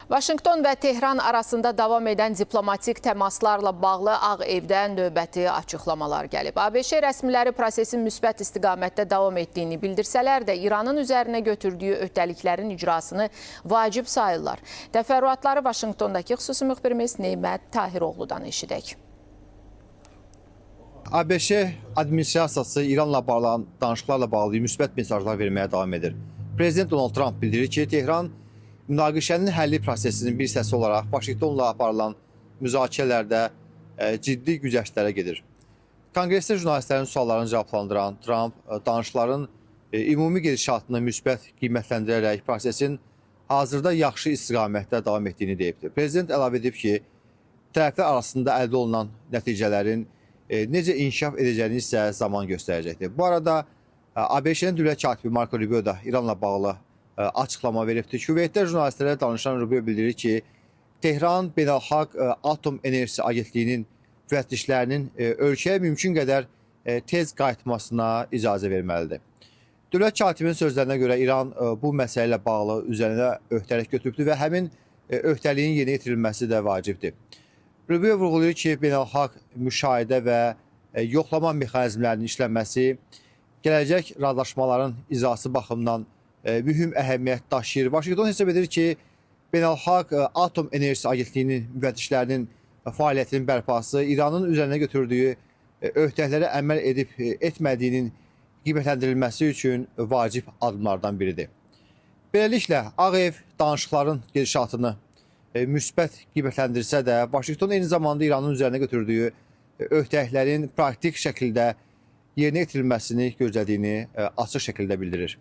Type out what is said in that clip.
Vaşinqton və Tehran arasında davam edən diplomatik təmaslarla bağlı Ağ Evdən növbəti açıqlamalar gəlib. ABŞ rəsmiləri prosesin müsbət istiqamətdə davam etdiyini bildirsələr də İranın üzərinə götürdüyü öhdəliklərin icrasını vacib sayırlar. Təfərrüatları Vaşinqtondakı xüsusi müxbirimiz Neymət Tahiroğlu'dan eşidək. ABŞ administrasiyası İranla bağlı danışıqlarla bağlı müsbət mesajlar verməyə davam edir. Prezident Donald Trump bildirir ki, Tehran münaqişənin həlli prosesinin bir hissəsi olaraq Vaşinqtonla aparılan müzakirələrdə ciddi güzəştlərə gedir. Konqresdə jurnalistlərin suallarını cavablandıran Trump danışıqların ümumi gedişatını müsbət qiymətləndirərək prosesin hazırda yaxşı istiqamətdə davam etdiyini deyibdir. Prezident əlavə edib ki, tərəflər arasında əldə olunan nəticələrin necə inkişaf edəcəyini isə zaman göstərəcəkdir. Bu arada ABŞ-nin dövlət katibi Marco Rubio da İranla bağlı açıqlama veribdir. Küveytdə jurnalistlərə danışan Rubio bildirir ki, Tehran Beynəlxalq Atom Enerjisi Agentliyinin müfəttişlərinin ölkəyə mümkün qədər tez qayıtmasına icazə verməlidir. Dövlət katibinin sözlərinə görə İran bu məsələ ilə bağlı üzərinə öhdəlik götürübdür və həmin öhdəliyin yerinə yetirilməsi də vacibdir. Rubio vurğulayır ki, beynəlxalq müşahidə və yoxlama mexanizmlərinin işlənməsi gələcək razılaşmaların icrası baxımından mühüm əhəmiyyət daşıyır. Vaşinqton hesab edir ki, Beynəlxalq Atom Enerjisi Agentliyinin müfəttişlərinin fəaliyyətinin bərpası İranın üzərinə götürdüyü öhdəliklərə əməl edib etmədiyinin qiymətləndirilməsi üçün vacib addımlardan biridir. Beləliklə, Ağ Ev danışıqların gedişatını müsbət qiymətləndirsə də, Vaşinqton eyni zamanda İranın üzərinə götürdüyü öhdəliklərin praktik şəkildə yerinə yetirilməsini gözlədiyini açıq şəkildə bildirir.